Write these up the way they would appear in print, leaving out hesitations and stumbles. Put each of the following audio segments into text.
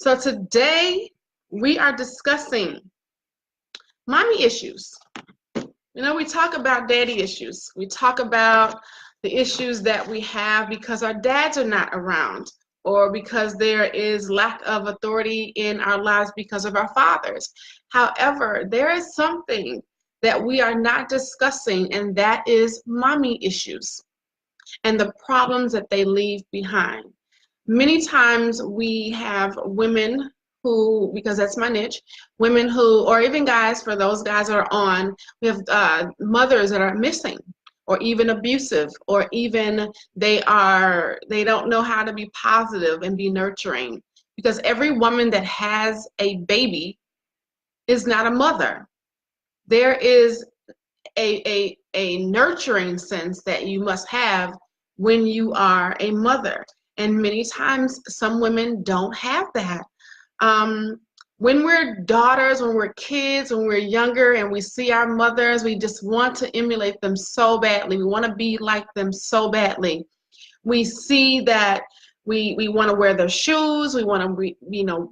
So today we are discussing mommy issues. You know, we talk about daddy issues. We talk about the issues that we have because our dads are not around, or because there is lack of authority in our lives because of our fathers. However, there is something that we are not discussing, and that is mommy issues and the problems that they leave behind. Many times we have women who, because that's my niche, women who, or even guys, for those guys that are on, we have mothers that are missing, or even abusive, or even they don't know how to be positive and be nurturing, because every woman that has a baby is not a mother. There is a nurturing sense that you must have when you are a mother. And many times some women don't have that. When we're daughters, when we're kids, when we're younger and we see our mothers, we just want to emulate them so badly. We want to be like them so badly. We see that we want to wear their shoes. We want to,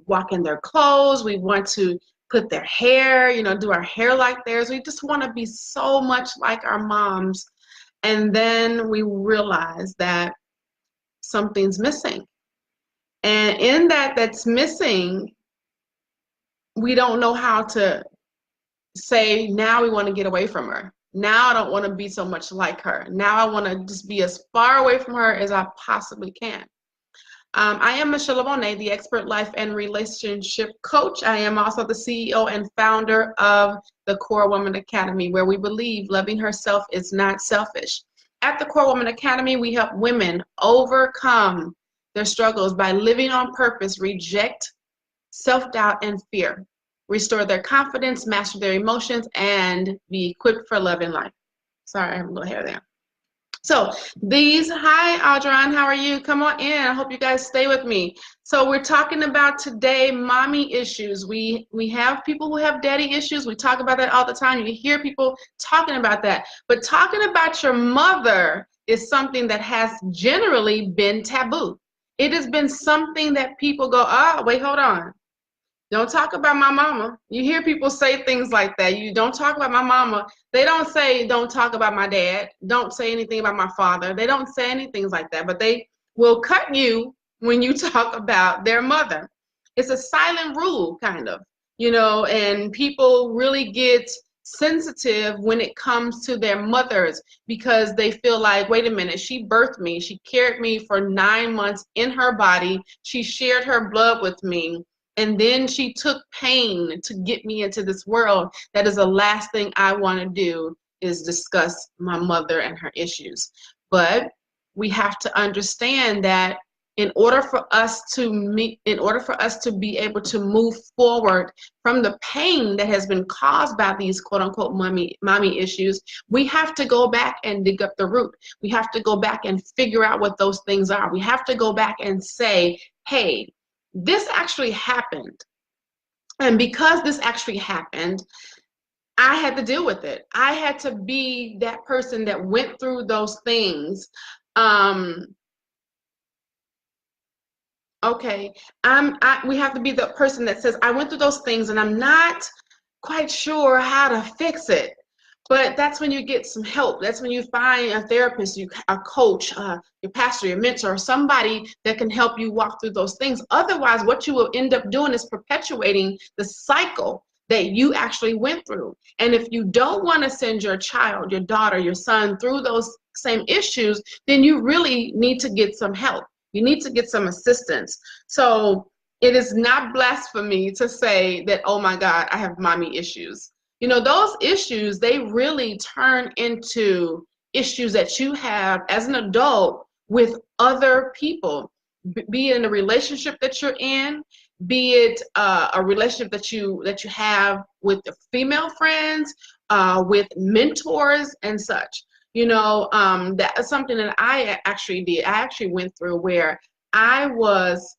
walk in their clothes. We want to put their hair, do our hair like theirs. We just want to be so much like our moms. And then we realize that something's missing. And in that's missing, we don't know how to say, now we want to get away from her. Now I don't want to be so much like her. Now I want to just be as far away from her as I possibly can. I am Michelle Bonet, the expert life and relationship coach. I am also the CEO and founder of the Core Woman Academy, where we believe loving herself is not selfish. At the Core Woman Academy, we help women overcome their struggles by living on purpose, reject self-doubt and fear, restore their confidence, master their emotions, and be equipped for love and life. Sorry, I have a little hair there. So hi Audron, how are you? Come on in. I hope you guys stay with me. So we're talking about today mommy issues. We have people who have daddy issues. We talk about that all the time. You hear people talking about that. But talking about your mother is something that has generally been taboo. It has been something that people go, oh, wait, hold on. Don't talk about my mama. You hear people say things like that. You don't talk about my mama. They don't say, don't talk about my dad. Don't say anything about my father. They don't say anything like that, but they will cut you when you talk about their mother. It's a silent rule, kind of, and people really get sensitive when it comes to their mothers, because they feel like, wait a minute, she birthed me. She carried me for 9 months in her body. She shared her blood with me. And then she took pain to get me into this world. That is the last thing I want to do, is discuss my mother and her issues. But we have to understand that in order for us to be able to move forward from the pain that has been caused by these quote unquote mommy issues, we have to go back and dig up the root. We have to go back and figure out what those things are. We have to go back and say, hey, this actually happened. And because this actually happened, I had to deal with it. I had to be that person that went through those things. We have to be the person that says, I went through those things and I'm not quite sure how to fix it. But that's when you get some help. That's when you find a therapist, a coach, your pastor, your mentor, somebody that can help you walk through those things. Otherwise, what you will end up doing is perpetuating the cycle that you actually went through. And if you don't want to send your child, your daughter, your son through those same issues, then you really need to get some help. You need to get some assistance. So it is not blasphemy to say that, oh my God, I have mommy issues. Those issues, they really turn into issues that you have as an adult with other people, be it in a relationship that you're in, be it a relationship that you have with the female friends, with mentors and such. That is something that I actually did. I actually went through where I was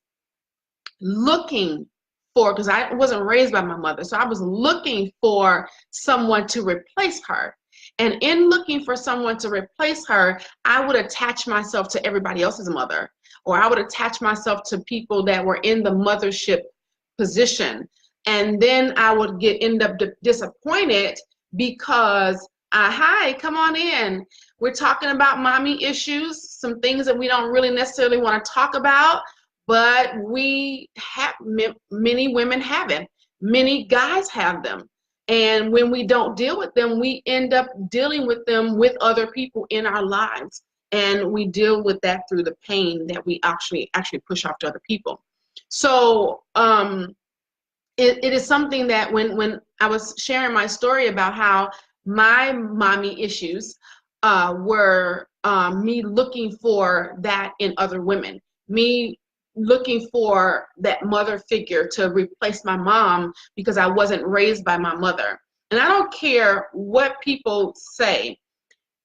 looking for, because I wasn't raised by my mother, so I was looking for someone to replace her. And in looking for someone to replace her, I would attach myself to everybody else's mother, or I would attach myself to people that were in the mothership position. And then I would end up disappointed because, hi, come on in. We're talking about mommy issues, some things that we don't really necessarily want to talk about, but we have, many women have it. Many guys have them. And when we don't deal with them, we end up dealing with them with other people in our lives. And we deal with that through the pain that we actually push off to other people. So it is something that when I was sharing my story about how my mommy issues were me looking for that in other women, me looking for that mother figure to replace my mom because I wasn't raised by my mother. And I don't care what people say.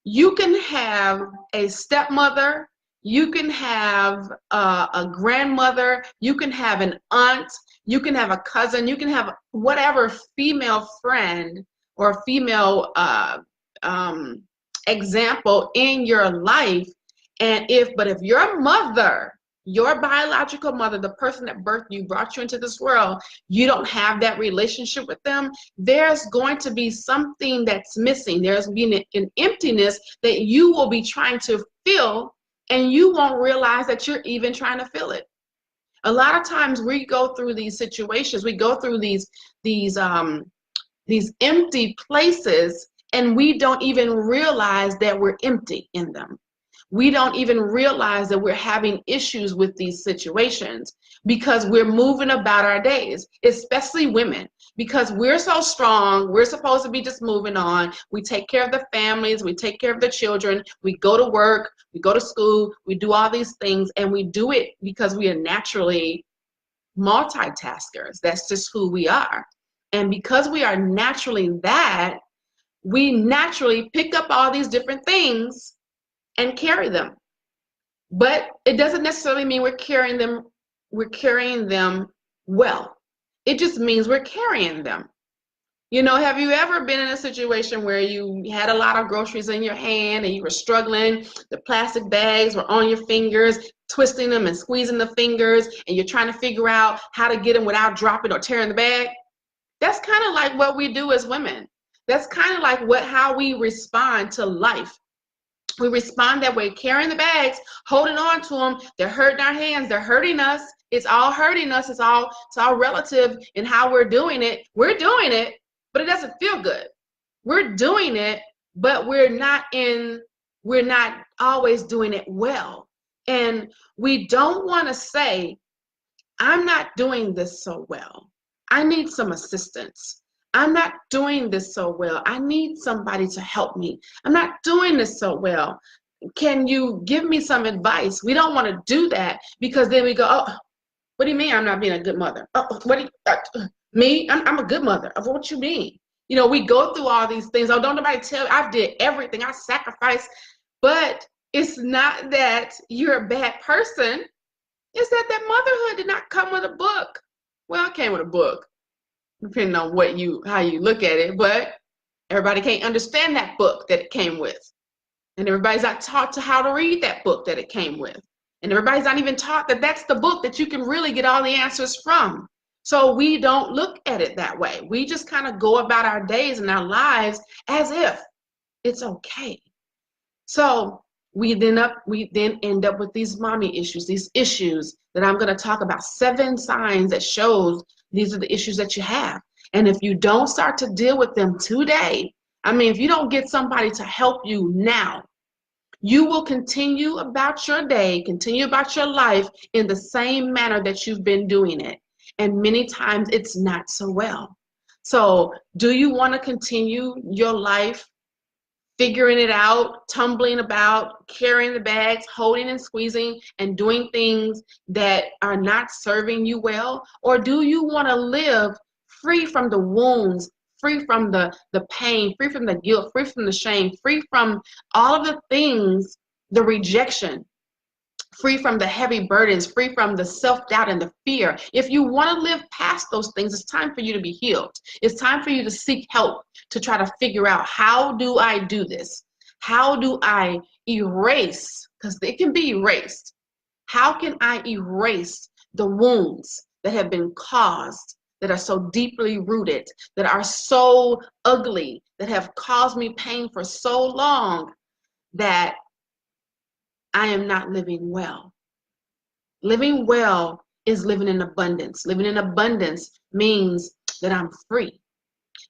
You can have a stepmother, you can have a grandmother, you can have an aunt, you can have a cousin, you can have whatever female friend or female example in your life. And if your mother, your biological mother, the person that birthed you, brought you into this world, you don't have that relationship with them, there's going to be something that's missing. There's been an emptiness that you will be trying to fill, and you won't realize that you're even trying to fill it. A lot of times we go through these situations, we go through these empty places, and we don't even realize that we're empty in them. We don't even realize that we're having issues with these situations because we're moving about our days, especially women, because we're so strong. We're supposed to be just moving on. We take care of the families. We take care of the children. We go to work. We go to school. We do all these things, and we do it because we are naturally multitaskers. That's just who we are. And because we are naturally that, we naturally pick up all these different things and carry them. But it doesn't necessarily mean we're carrying them well. It just means we're carrying them. You know, have you ever been in a situation where you had a lot of groceries in your hand and you were struggling? The plastic bags were on your fingers, twisting them and squeezing the fingers, and you're trying to figure out how to get them without dropping or tearing the bag? That's kind of like what we do as women. That's kind of like how we respond to life. We respond that way, carrying the bags, holding on to them. They're hurting our hands. They're hurting us. It's all hurting us. It's all relative in how we're doing it. We're doing it, but it doesn't feel good. We're doing it, but we're not always doing it well. And we don't want to say, I'm not doing this so well. I need some assistance. I'm not doing this so well. I need somebody to help me. I'm not doing this so well. Can you give me some advice? We don't want to do that because then we go, oh, what do you mean I'm not being a good mother? Oh, what do you, me? I'm a good mother. Of what you mean? You know, we go through all these things. Oh, don't nobody tell you. I did everything. I sacrificed. But it's not that you're a bad person. It's that motherhood did not come with a book. Well, it came with a book, depending on how you look at it, but everybody can't understand that book that it came with. And everybody's not taught to how to read that book that it came with. And everybody's not even taught that that's the book that you can really get all the answers from. So we don't look at it that way. We just kind of go about our days and our lives as if it's okay. So we then end up with these mommy issues, these issues that I'm going to talk about, 7 signs that shows these are the issues that you have. And if you don't start to deal with them today, I mean, if you don't get somebody to help you now, you will continue about your day, continue about your life in the same manner that you've been doing it. And many times it's not so well. So do you want to continue your life figuring it out, tumbling about, carrying the bags, holding and squeezing, and doing things that are not serving you well? Or do you want to live free from the wounds, free from the pain, free from the guilt, free from the shame, free from all of the things, the rejection, free from the heavy burdens, free from the self-doubt and the fear? If you want to live past those things, it's time for you to be healed. It's time for you to seek help to try to figure out, how do I do this? How do I erase, because it can be erased. How can I erase the wounds that have been caused, that are so deeply rooted, that are so ugly, that have caused me pain for so long, that I am not living well. Living well is living in abundance. Living in abundance means that I'm free.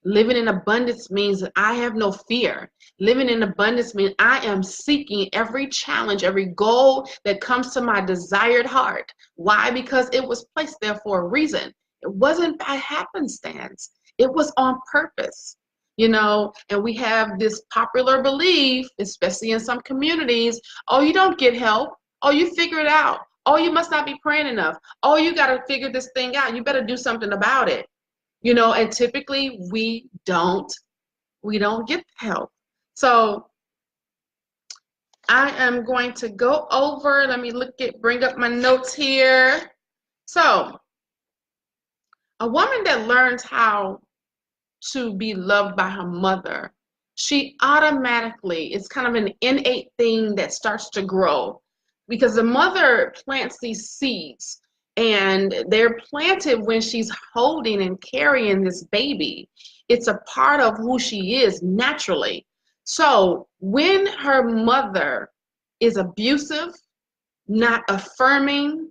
Living in abundance means that I have no fear. Living in abundance means I am seeking every challenge, every goal that comes to my desired heart. Why? Because it was placed there for a reason. It wasn't by happenstance. It was on purpose. You know, and we have this popular belief, especially in some communities, oh, you don't get help. Oh, you figure it out. Oh, you must not be praying enough. Oh, you got to figure this thing out. You better do something about it. You know, and typically we don't get help. So I am going to go over, let me bring up my notes here. So a woman that learns how to be loved by her mother, she automatically, it's kind of an innate thing that starts to grow, because the mother plants these seeds, and they're planted when she's holding and carrying this baby. It's a part of who she is naturally. So when her mother is abusive, not affirming,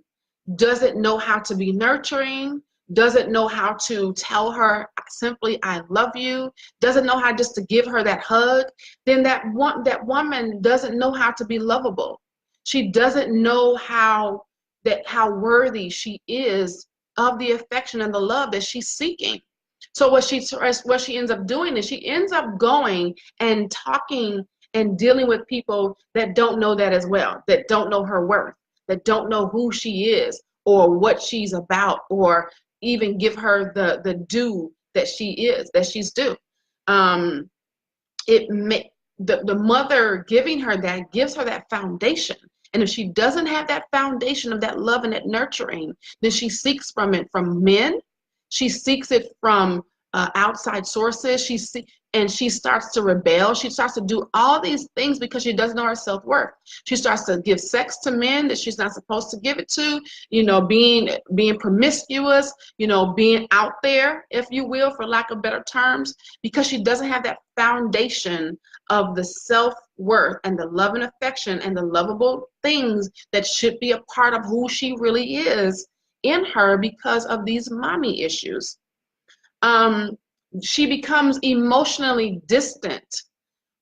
doesn't know how to be nurturing, doesn't know how to tell her simply, I love you, doesn't know how just to give her that hug, then that woman doesn't know how to be lovable. She doesn't know how worthy she is of the affection and the love that she's seeking. So what she ends up doing is she ends up going and talking and dealing with people that don't know that as well, that don't know her worth, that don't know who she is or what she's about, or even give her the due that she's due. The mother giving her that gives her that foundation. And if she doesn't have that foundation of that love and that nurturing, then she seeks it from men. She seeks it from outside sources. And she starts to rebel. She starts to do all these things because she doesn't know her self-worth. She starts to give sex to men that she's not supposed to give it to, you know, being promiscuous, you know, being out there, if you will, for lack of better terms, because she doesn't have that foundation of the self-worth and the love and affection and the lovable things that should be a part of who she really is in her because of these mommy issues. She becomes emotionally distant,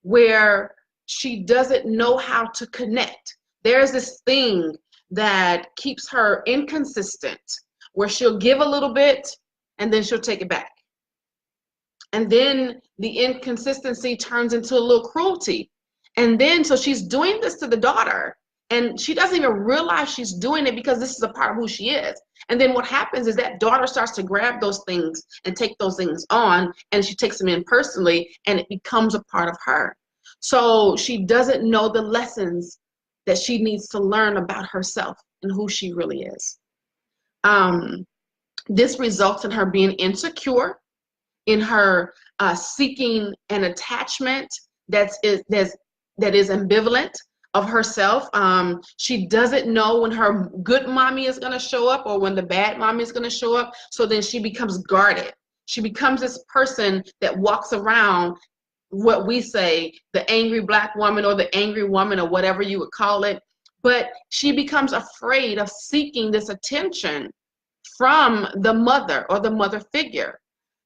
where she doesn't know how to connect. There's this thing that keeps her inconsistent, where she'll give a little bit and then she'll take it back. And then the inconsistency turns into a little cruelty. And then, so she's doing this to the daughter, and she doesn't even realize she's doing it because this is a part of who she is. And then what happens is that daughter starts to grab those things and take those things on, and she takes them in personally, and it becomes a part of her. So she doesn't know the lessons that she needs to learn about herself and who she really is. This results in her being insecure, in her seeking an attachment that is ambivalent of herself. She doesn't know when her good mommy is going to show up or when the bad mommy is going to show up. So then she becomes guarded. She becomes this person that walks around, what we say, the angry black woman or the angry woman or whatever you would call it. But she becomes afraid of seeking this attention from the mother or the mother figure.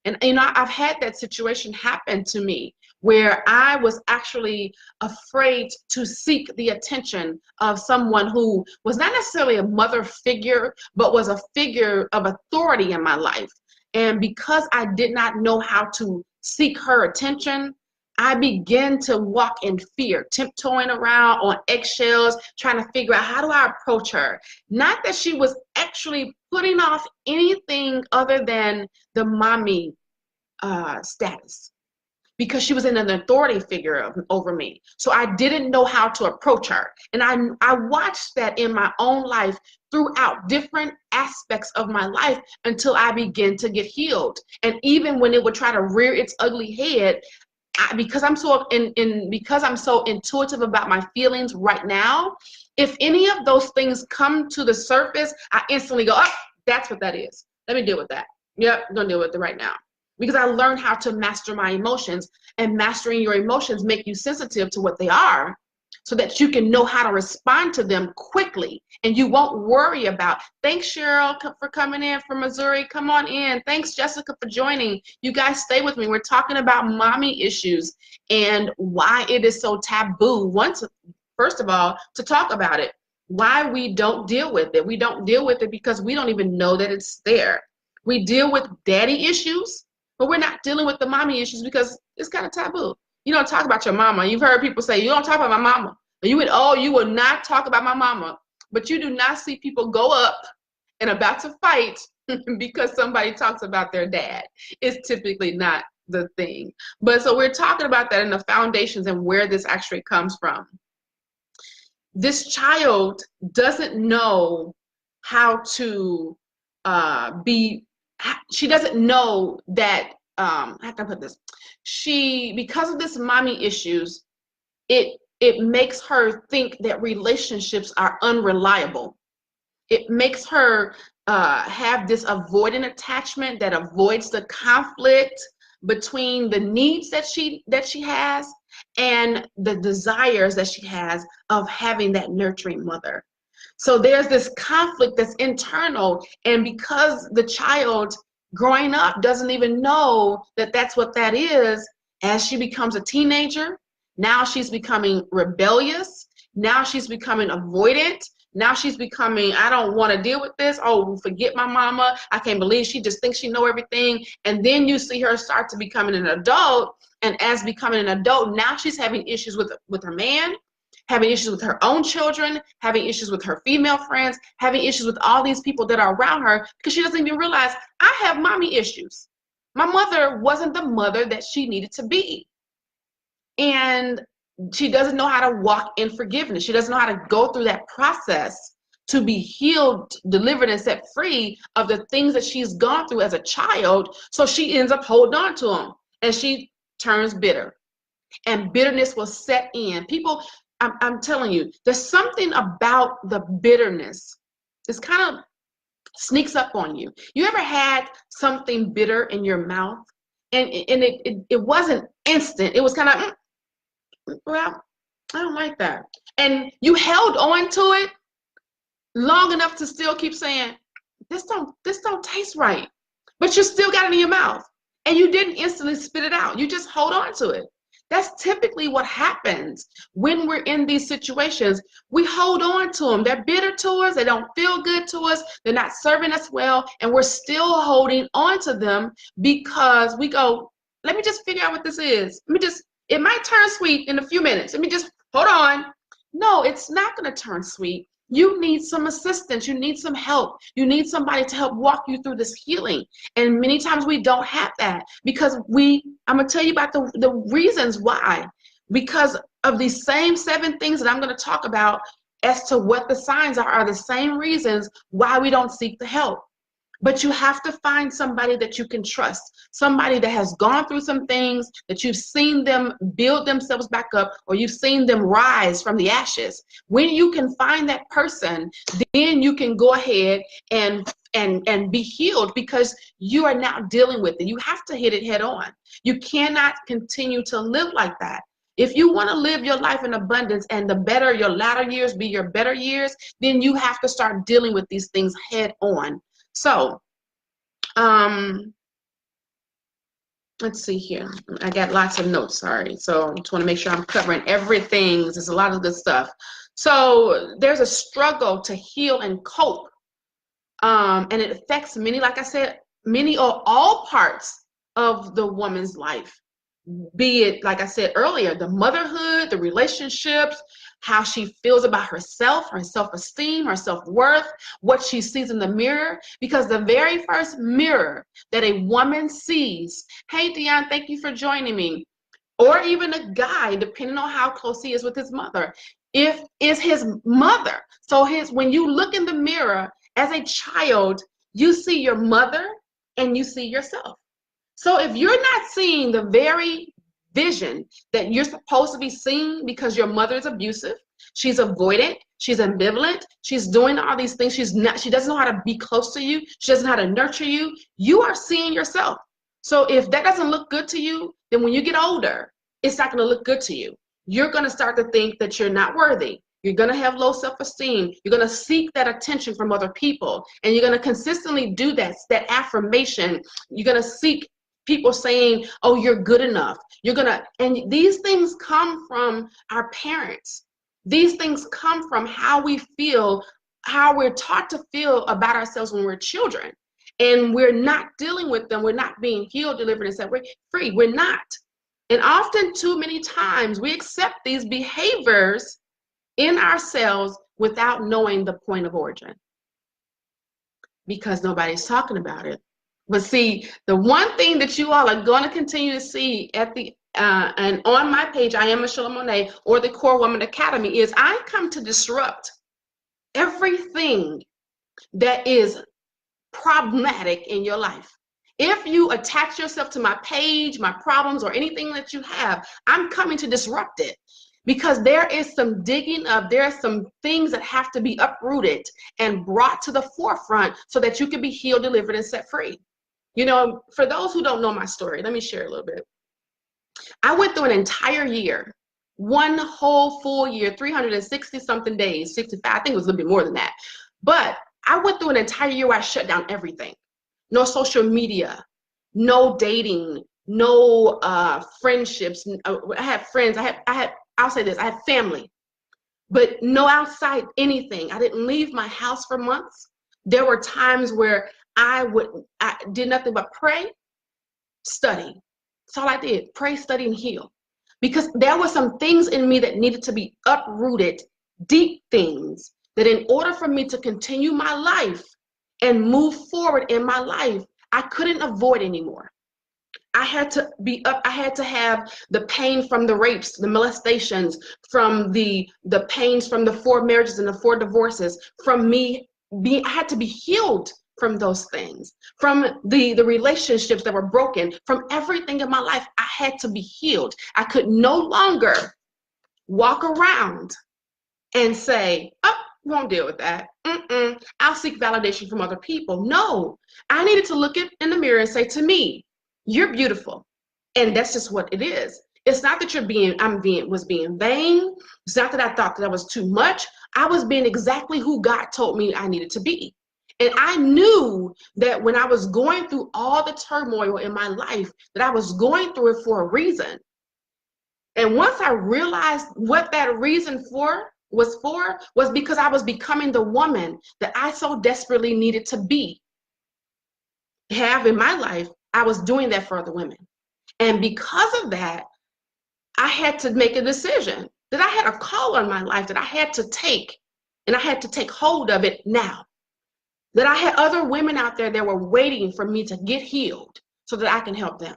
And, you know, I've had that situation happen to me where I was actually afraid to seek the attention of someone who was not necessarily a mother figure, but was a figure of authority in my life. And because I did not know how to seek her attention, I began to walk in fear, tiptoeing around on eggshells, trying to figure out, how do I approach her? Not that she was actually putting off anything other than the mommy status, because she was in an authority figure over me. So I didn't know how to approach her. And I watched that in my own life throughout different aspects of my life until I began to get healed. And even when it would try to rear its ugly head, because I'm so intuitive about my feelings right now, if any of those things come to the surface, I instantly go, oh, that's what that is. Let me deal with that. Yep, I'm gonna deal with it right now. Because I learned how to master my emotions, and mastering your emotions make you sensitive to what they are so that you can know how to respond to them quickly and you won't worry about. Thanks, Cheryl, for coming in from Missouri. Come on in. Thanks, Jessica, for joining. You guys stay with me. We're talking about mommy issues and why it is so taboo. First of all, to talk about it. Why we don't deal with it. We don't deal with it because we don't even know that it's there. We deal with daddy issues, but we're not dealing with the mommy issues because it's kind of taboo. You don't talk about your mama. You've heard people say, you don't talk about my mama. You will not talk about my mama. But you do not see people go up and about to fight because somebody talks about their dad. It's typically not the thing. But so we're talking about that in the foundations and where this actually comes from. This child doesn't know how to she doesn't know that, how can I put this? Because of this mommy issues, it makes her think that relationships are unreliable. It makes her have this avoidant attachment that avoids the conflict between the needs that she has and the desires that she has of having that nurturing mother. So there's this conflict that's internal, and because the child growing up doesn't even know that that's what that is, as she becomes a teenager, now she's becoming rebellious, now she's becoming avoidant, now she's becoming, I don't want to deal with this. Oh, forget my mama. I can't believe she just thinks she know everything. And then you see her start to becoming an adult. And as becoming an adult, now she's having issues with her man, having issues with her own children, having issues with her female friends, having issues with all these people that are around her because she doesn't even realize I have mommy issues. My mother wasn't the mother that she needed to be. And she doesn't know how to walk in forgiveness. She doesn't know how to go through that process to be healed, delivered, and set free of the things that she's gone through as a child. So she ends up holding on to them, and she turns bitter. And bitterness will set in. People, I'm telling you, there's something about the bitterness. It's kind of sneaks up on you. You ever had something bitter in your mouth? And it wasn't instant. It was kind of, well, I don't like that. And you held on to it long enough to still keep saying, this don't taste right. But you still got it in your mouth. And you didn't instantly spit it out. You just hold on to it. That's typically what happens when we're in these situations. We hold on to them. They're bitter to us. They don't feel good to us. They're not serving us well. And we're still holding on to them because we go, let me just figure out what this is. It might turn sweet in a few minutes. Let me just hold on. No, it's not going to turn sweet. You need some assistance. You need some help. You need somebody to help walk you through this healing. And many times we don't have that because I'm going to tell you about the reasons why. Because of these same 7 things that I'm going to talk about as to what the signs are the same reasons why we don't seek the help. But you have to find somebody that you can trust, somebody that has gone through some things, that you've seen them build themselves back up, or you've seen them rise from the ashes. When you can find that person, then you can go ahead and be healed because you are now dealing with it. You have to hit it head on. You cannot continue to live like that. If you want to live your life in abundance and the better your latter years be your better years, then you have to start dealing with these things head on. So, let's see here. I got lots of notes, sorry. So I just want to make sure I'm covering everything. There's a lot of good stuff. So there's a struggle to heal and cope. And it affects many, like I said, many or all parts of the woman's life. Be it, like I said earlier, the motherhood, the relationships, how she feels about herself, her self-esteem, her self-worth, what she sees in the mirror. Because the very first mirror that a woman sees, hey, Dion, thank you for joining me, or even a guy, depending on how close he is with his mother, is his mother. So when you look in the mirror as a child, you see your mother and you see yourself. So if you're not seeing the very vision that you're supposed to be seeing because your mother is abusive, She's avoidant. She's ambivalent. She's doing all these things. She doesn't know how to be close to you. She doesn't know how to nurture you. You are seeing yourself. So if that doesn't look good to you, then when you get older, it's not going to look good to you. You're going to start to think that you're not worthy. You're going to have low self-esteem. You're going to seek that attention from other people. And you're going to consistently do that affirmation. You're going to seek people saying, oh, you're good enough. And these things come from our parents. These things come from how we feel, how we're taught to feel about ourselves when we're children. And we're not dealing with them. We're not being healed, delivered, and set free. We're not. And often, too many times, we accept these behaviors in ourselves without knowing the point of origin, because nobody's talking about it. But see, the one thing that you all are going to continue to see at the and on my page, I am Michelle Monet, or the Core Woman Academy, is I come to disrupt everything that is problematic in your life. If you attach yourself to my page, my problems, or anything that you have, I'm coming to disrupt it, because there is some digging up, there are some things that have to be uprooted and brought to the forefront so that you can be healed, delivered, and set free. You know, for those who don't know my story, let me share a little bit. I went through an entire year, one whole full year, 360 something days, 65, I think it was a little bit more than that. But I went through an entire year where I shut down everything. No social media, no dating, no friendships. I had friends, I'll say this, I had family, but no outside anything. I didn't leave my house for months. There were times where I did nothing but pray, study. That's all I did, pray, study, and heal. Because there were some things in me that needed to be uprooted, deep things, that in order for me to continue my life and move forward in my life, I couldn't avoid anymore. I had to be up, I had to have the pain from the rapes, the molestations, from the pains from the 4 marriages and the 4 divorces, from me being, I had to be healed from those things, from the relationships that were broken, from everything in my life. I had to be healed. I could no longer walk around and say, oh, we won't deal with that. I'll seek validation from other people. No, I needed to look in the mirror and say to me, you're beautiful. And that's just what it is. It's not that was being vain. It's not that I thought that was too much. I was being exactly who God told me I needed to be. And I knew that when I was going through all the turmoil in my life, that I was going through it for a reason. And once I realized what that reason was because I was becoming the woman that I so desperately needed to have in my life. I was doing that for other women. And because of that, I had to make a decision, that I had a call on my life that I had to take, and I had to take hold of it now. That I had other women out there that were waiting for me to get healed so that I can help them.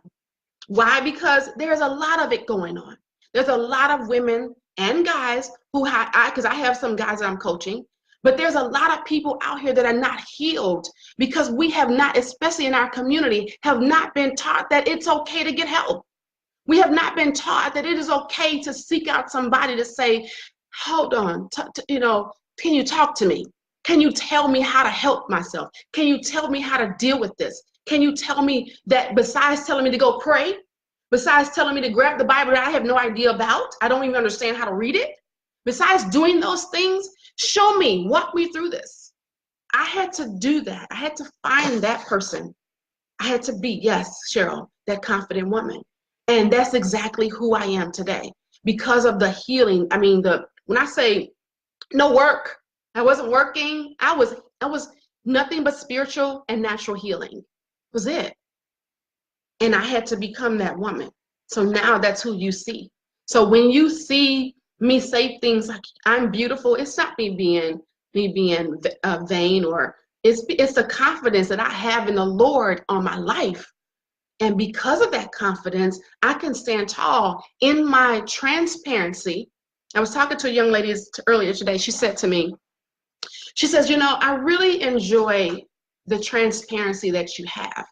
Why? Because there's a lot of it going on. There's a lot of women and guys who because I have some guys that I'm coaching, but there's a lot of people out here that are not healed because we have not, especially in our community, have not been taught that it's okay to get help. We have not been taught that it is okay to seek out somebody to say, hold on, can you talk to me? Can you tell me how to help myself? Can you tell me how to deal with this? Can you tell me that besides telling me to go pray, besides telling me to grab the Bible that I have no idea about, I don't even understand how to read it, besides doing those things, show me, walk me through this. I had to do that. I had to find that person. I had to be, yes, Cheryl, that confident woman. And that's exactly who I am today because of the healing. I mean, when I say no work, I wasn't working. I was nothing but spiritual and natural healing. Was it. And I had to become that woman. So now that's who you see. So when you see me say things like I'm beautiful, it's not me being vain, or it's the confidence that I have in the Lord on my life. And because of that confidence, I can stand tall in my transparency. I was talking to a young lady earlier today. She said to me, she says, I really enjoy the transparency that you have.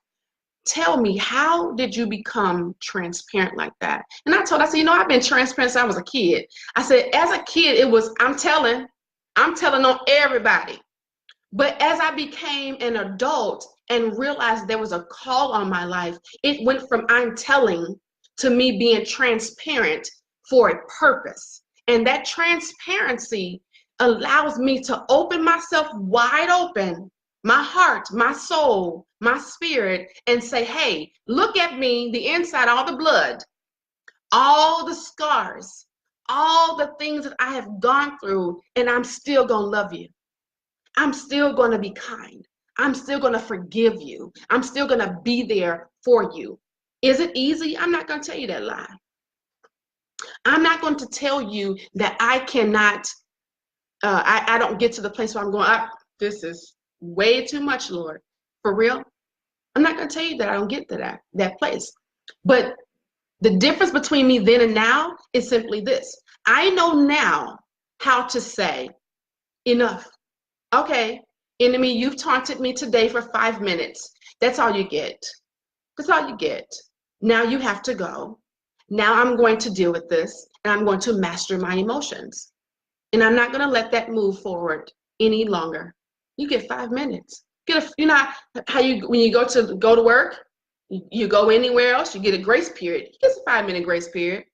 tell me, how did you become transparent like that? And I said, you know, I've been transparent since I was a kid. I said, as a kid, it was, I'm telling on everybody. But as I became an adult and realized there was a call on my life, it went from I'm telling to me being transparent for a purpose. And that transparency allows me to open myself wide open, my heart, my soul, my spirit, and say, hey, look at me, the inside, all the blood, all the scars, all the things that I have gone through, and I'm still gonna love you. I'm still going to be kind. I'm still going to forgive you. I'm still going to be there for you. Is it easy? I'm not going to tell you that lie. I'm not going to tell you that I cannot, I don't get to the place where I'm going, this is way too much, Lord. For real? I'm not going to tell you that I don't get to that place. But the difference between me then and now is simply this. I know now how to say, enough. Okay, enemy, you've taunted me today for 5 minutes. That's all you get. That's all you get. Now you have to go. Now I'm going to deal with this, and I'm going to master my emotions. And I'm not going to let that move forward any longer. You get 5 minutes. You know how when you go to work, you go anywhere else, you get a grace period. You get a 5-minute grace period.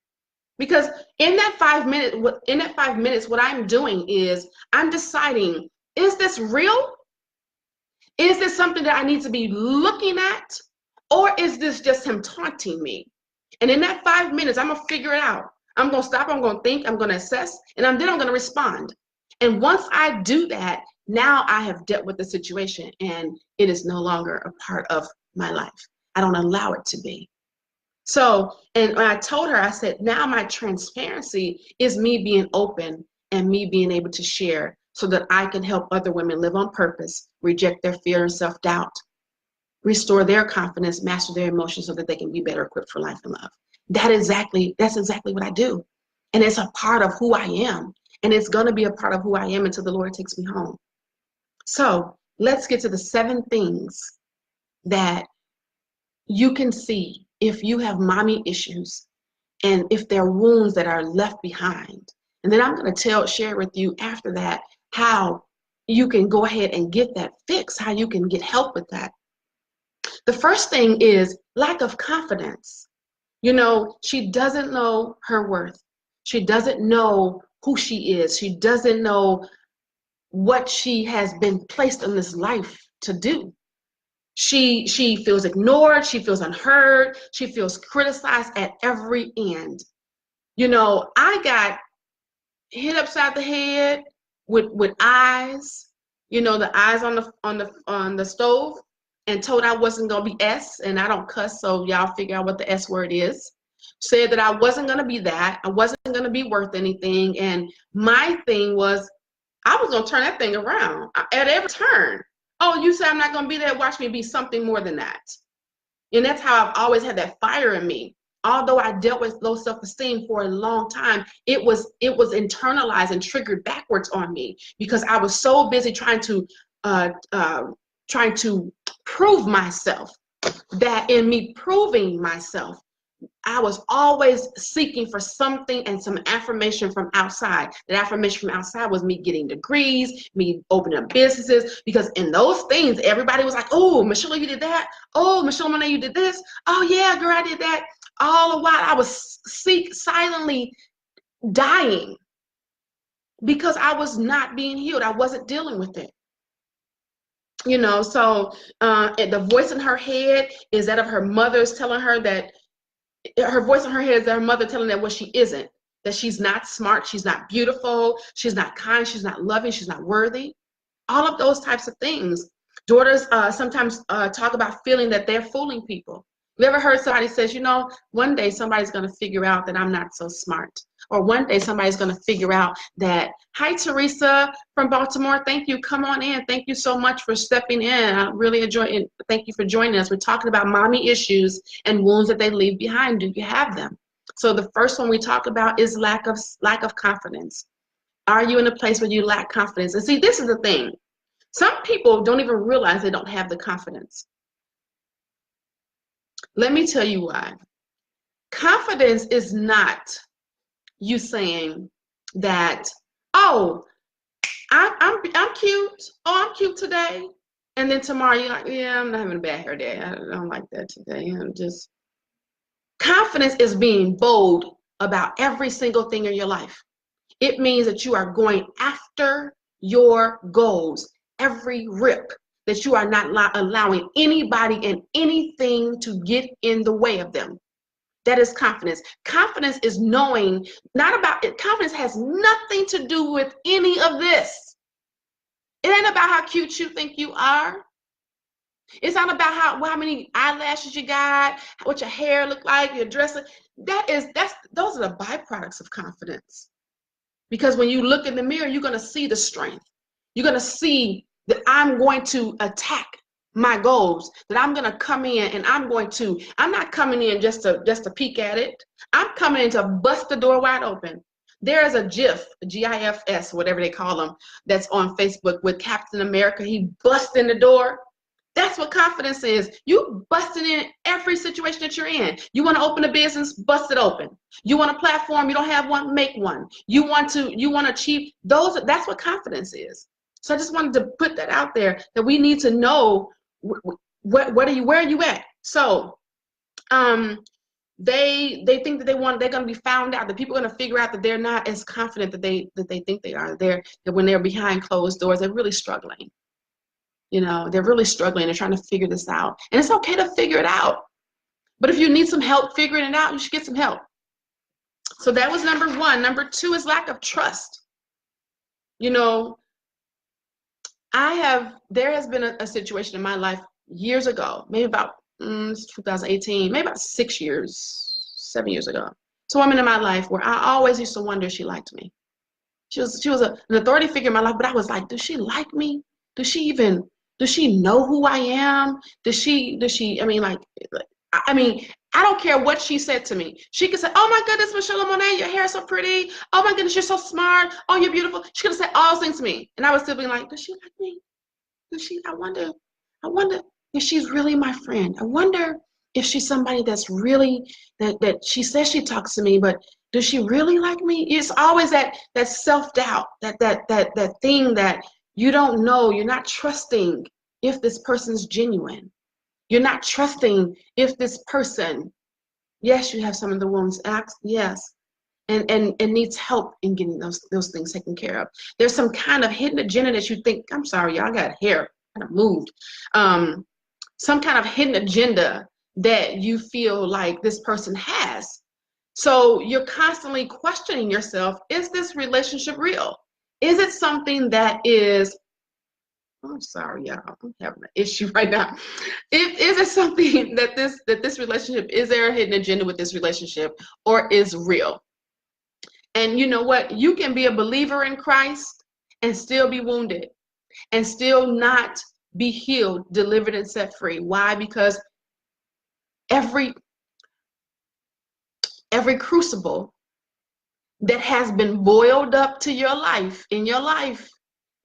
Because in that 5 minutes, what I'm doing is I'm deciding, is this real? Is this something that I need to be looking at? Or is this just him taunting me? And in that 5 minutes, I'm going to figure it out. I'm going to stop, I'm going to think, I'm going to assess, and then I'm going to respond. And once I do that, now I have dealt with the situation and it is no longer a part of my life. I don't allow it to be. So, and when I told her, I said, now my transparency is me being open and me being able to share so that I can help other women live on purpose, reject their fear and self-doubt, restore their confidence, master their emotions so that they can be better equipped for life and love. That's exactly what I do. And it's a part of who I am. And it's going to be a part of who I am until the Lord takes me home. So let's get to the 7 things that you can see if you have mommy issues and if there are wounds that are left behind. And then I'm going to share with you after that how you can go ahead and get that fixed, how you can get help with that. The first thing is lack of confidence. You know, she doesn't know her worth. She doesn't know who she is. She doesn't know what she has been placed in this life to do. She feels ignored. She feels unheard. She feels criticized at every end. You know, I got hit upside the head with eyes. You know, the eyes on the stove, and told I wasn't gonna be S, and I don't cuss, so y'all figure out what the S word is. Said that I wasn't gonna be that. I wasn't gonna be worth anything, and my thing was I was gonna turn that thing around at every turn. Oh, you say I'm not gonna be there? Watch me be something more than that. And that's how I've always had that fire in me. Although I dealt with low self-esteem for a long time, it was internalized and triggered backwards on me because I was so busy trying to prove myself, that in me proving myself, I was always seeking for something and some affirmation from outside. That affirmation from outside was me getting degrees, me opening up businesses, because in those things, everybody was like, oh, Michelle, you did that. Oh, Michelle Monet, you did this. Oh, yeah, girl, I did that. All the while, I was silently dying because I was not being healed. I wasn't dealing with it. You know, so the voice in her head is that of her mother's telling her that, her voice in her head is that her mother telling her what she isn't, that she's not smart, she's not beautiful, she's not kind, she's not loving, she's not worthy. All of those types of things. Daughters sometimes talk about feeling that they're fooling people. You ever heard somebody says, you know, one day somebody's going to figure out that I'm not so smart. Or one day somebody's going to figure out that, hi, Teresa from Baltimore. Thank you. Come on in. Thank you so much for stepping in. I really enjoy it. Thank you for joining us. We're talking about mommy issues and wounds that they leave behind. Do you have them? So the first one we talk about is lack of confidence. Are you in a place where you lack confidence? And see, this is the thing. Some people don't even realize they don't have the confidence. Let me tell you why. Confidence is not you saying that, oh, I'm cute. Oh, I'm cute today. And then tomorrow you're like, yeah, I'm not having a bad hair day. I don't like that today. I'm just. Confidence is being bold about every single thing in your life. It means that you are going after your goals, every rip, that you are not allowing anybody and anything to get in the way of them. That is confidence. Confidence is knowing, not about it. Confidence has nothing to do with any of this. It ain't about how cute you think you are. It's not about how many eyelashes you got, what your hair look like, your dress. Those are the byproducts of confidence. Because when you look in the mirror, you're going to see the strength. You're going to see that I'm going to attack my goals, that I'm going to come in and I'm not coming in just to peek at it. I'm coming in to bust the door wide open. There is a GIF, GIFs, whatever they call them, that's on Facebook with Captain America. He busts in the door. That's what confidence is. You busting in every situation that you're in. You want to open a business, bust it open. You want a platform, you don't have one, make one. You want to achieve those. That's what confidence is. So I just wanted to put that out there, that we need to know where are you at. So they think that they're going to be found out, that people are going to figure out that they're not as confident that they think they are. That when they're behind closed doors, they're really struggling. You know, they're really struggling. They're trying to figure this out. And it's okay to figure it out. But if you need some help figuring it out, you should get some help. So that was number one. Number two is lack of trust. You know, there has been a situation in my life years ago, maybe about 2018, maybe about 7 years ago. It's a woman in my life where I always used to wonder if she liked me. She was an authority figure in my life, but I was like, does she like me? Does she know who I am? Does she, I mean, I don't care what she said to me. She could say, oh my goodness, Michelle Monet, your hair is so pretty. Oh my goodness, you're so smart. Oh, you're beautiful. She could have said all those things to me. And I would still be like, does she like me? I wonder if she's really my friend. I wonder if she's somebody that's really, that she says she talks to me, but does she really like me? It's always that self-doubt, that thing that you don't know. You're not trusting if this person's genuine. You're not trusting if this person, yes, you have some of the wounds, yes, and needs help in getting those things taken care of. There's some kind of hidden agenda that you think, I'm sorry, y'all, got hair kind of moved. Some kind of hidden agenda that you feel like this person has. So you're constantly questioning yourself, is this relationship real? Is it something that is, I'm sorry, y'all, I'm having an issue right now. Is it something that this relationship, is there a hidden agenda with this relationship, or is real? And you know what? You can be a believer in Christ and still be wounded and still not be healed, delivered, and set free. Why? Because every crucible that has been boiled up to your life, in your life,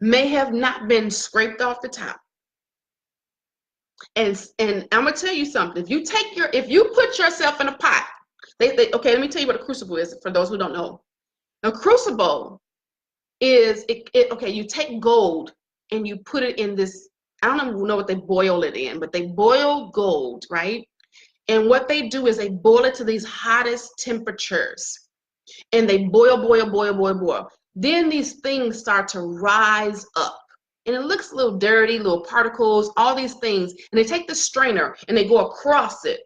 may have not been scraped off the top. And I'm gonna tell you something. If you put yourself in a pot, okay, let me tell you what a crucible is for those who don't know. A crucible is okay, you take gold and you put it in this, I don't even know what they boil it in, but they boil gold, right? And what they do is they boil it to these hottest temperatures. And they boil. Then these things start to rise up. And it looks a little dirty, little particles, all these things. And they take the strainer and they go across it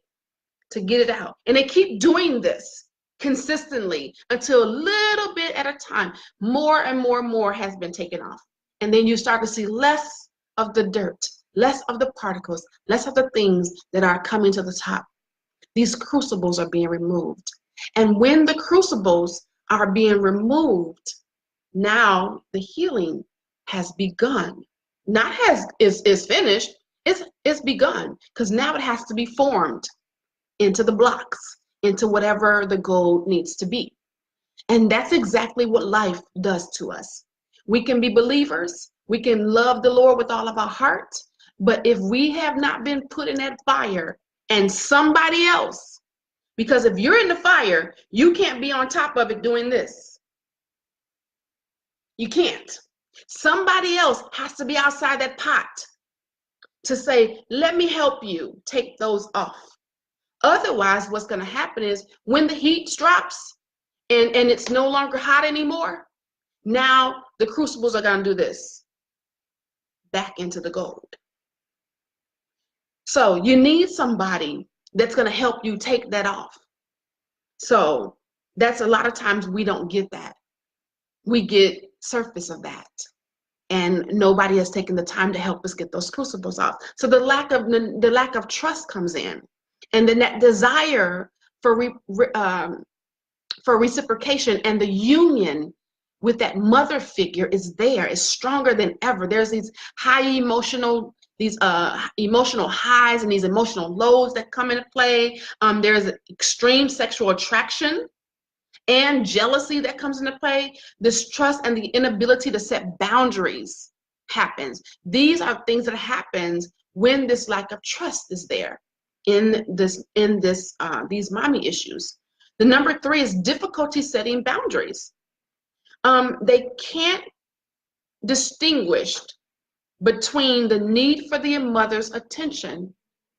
to get it out. And they keep doing this consistently until a little bit at a time, more and more has been taken off. And then you start to see less of the dirt, less of the particles, less of the things that are coming to the top. These crucibles are being removed. And when the crucibles are being removed, now the healing has begun. Not is finished, it's begun, because now it has to be formed into the blocks, into whatever the goal needs to be. And that's exactly what life does to us. We can be believers, we can love the Lord with all of our heart, but if we have not been put in that fire and somebody else. Because if you're in the fire, you can't be on top of it doing this. You can't. Somebody else has to be outside that pot to say, let me help you take those off. Otherwise, what's going to happen is when the heat drops and it's no longer hot anymore, now the crucibles are going to do this, back into the gold. So you need somebody that's going to help you take that off. So that's a lot of times we don't get that. We get surface of that. And nobody has taken the time to help us get those crucibles off. So the lack of trust comes in, and then that desire for reciprocation and the union with that mother figure is there, is stronger than ever. There's these emotional highs and these emotional lows that come into play. There's extreme sexual attraction and jealousy that comes into play. Distrust and the inability to set boundaries happens. These are things that happens when this lack of trust is there in these mommy issues. The number 3 is difficulty setting boundaries. They can't distinguish between the need for the mother's attention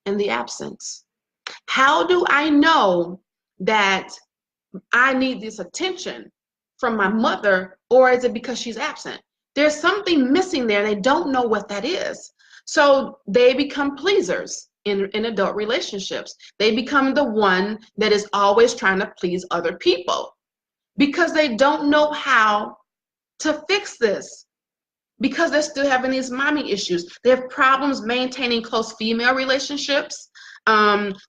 and the absence. How do I know that I need this attention from my mother, or is it because she's absent? There's something missing there. They don't know what that is. So they become pleasers in adult relationships. They become the one that is always trying to please other people because they don't know how to fix this, because they're still having these mommy issues. They have problems maintaining close female relationships.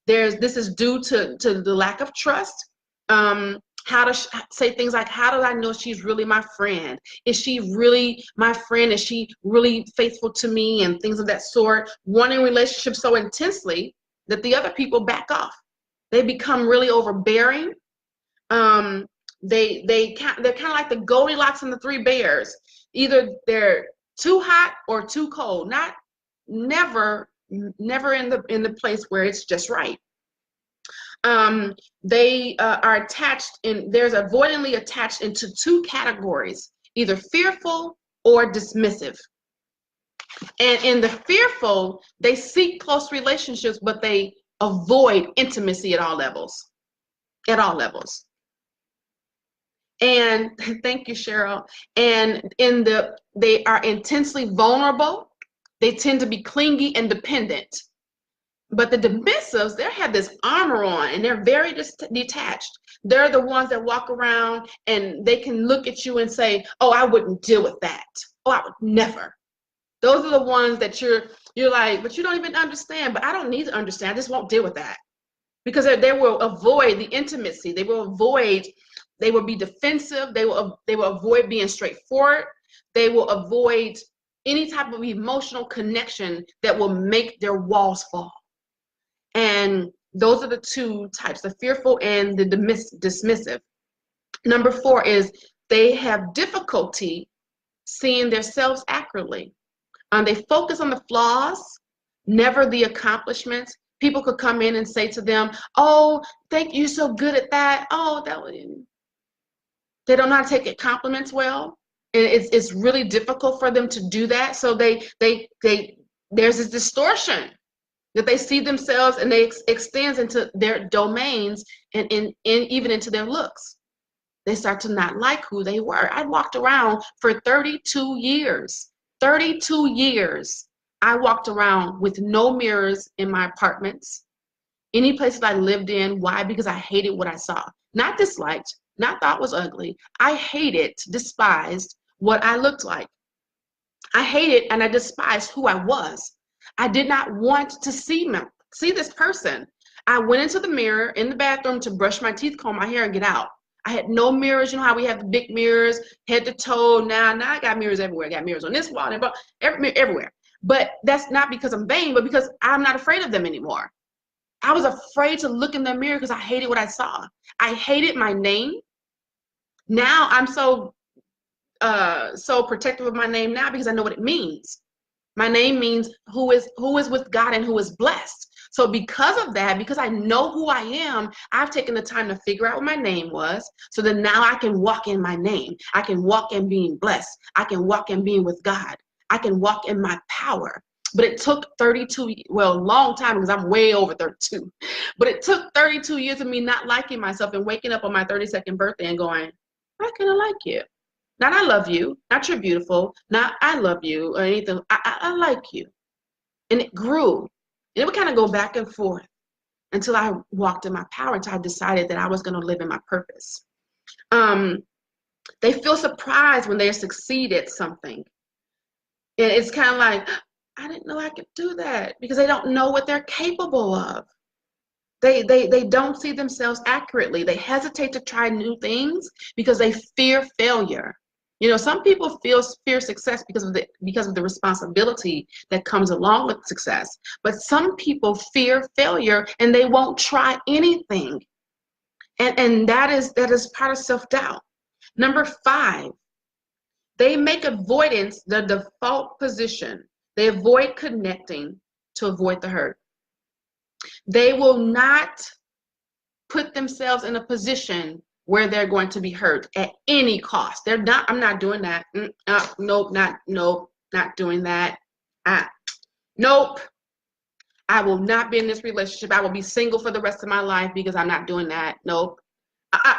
This is due to the lack of trust. How to say things like, how do I know she's really my friend? Is she really my friend? Is she really faithful to me? And things of that sort. Wanting relationships so intensely that the other people back off. They become really overbearing. They're kind of like the Goldilocks and the 3 bears. Either they're too hot or too cold. Never in the place where it's just right. They are attached there's avoidantly attached into 2 categories, either fearful or dismissive. And in the fearful, they seek close relationships, but they avoid intimacy at all levels. At all levels. And thank you, Cheryl. And they are intensely vulnerable. They tend to be clingy and dependent. But the dismissives, they have this armor on and they're very detached. They're the ones that walk around and they can look at you and say, oh, I wouldn't deal with that. Oh, I would never. Those are the ones that you're like, but you don't even understand. But I don't need to understand. I just won't deal with that. Because they will avoid the intimacy. They will be defensive. They will avoid being straightforward. They will avoid any type of emotional connection that will make their walls fall. And those are the 2 types, the fearful and the dismissive. Number 4 is they have difficulty seeing themselves accurately. They focus on the flaws, never the accomplishments. People could come in and say to them, oh, thank you, so good at that. Oh, they don't know how to take compliments well. And it's really difficult for them to do that. So there's this distortion that they see themselves, and they extends into their domains and even into their looks. They start to not like who they were. I walked around for 32 years. 32 years. I walked around with no mirrors in my apartments, any places I lived in. Why? Because I hated what I saw. Not disliked, not thought was ugly. I hated, despised what I looked like. I hated and I despised who I was. I did not want to see this person. I went into the mirror in the bathroom to brush my teeth, comb my hair, and get out. I had no mirrors. You know how we have the big mirrors, head to toe. Now I got mirrors everywhere. I got mirrors on this wall, everywhere. But that's not because I'm vain, but because I'm not afraid of them anymore. I was afraid to look in the mirror because I hated what I saw. I hated my name. Now I'm so protective of my name now because I know what it means. My name means who is with God and who is blessed. So because of that, because I know who I am, I've taken the time to figure out what my name was, so that now I can walk in my name. I can walk in being blessed. I can walk in being with God. I can walk in my power. But it took 32, well, a long time, because I'm way over 32. But it took 32 years of me not liking myself and waking up on my 32nd birthday and going, how can I like you? Not I love you, not you're beautiful, not I love you or anything. I like you. And it grew. And it would kind of go back and forth until I walked in my power, until I decided that I was going to live in my purpose. They feel surprised when they succeed at something. And it's kind of like, I didn't know I could do that, because they don't know what they're capable of. They don't see themselves accurately. They hesitate to try new things because they fear failure. You know, some people fear success because of the responsibility that comes along with success. But some people fear failure and they won't try anything. And that is part of self-doubt. Number 5, they make avoidance the default position. They avoid connecting to avoid the hurt. They will not put themselves in a position where they're going to be hurt at any cost. They're not, I'm not doing that. Nope, not doing that. Nope. I will not be in this relationship. I will be single for the rest of my life because I'm not doing that. Nope.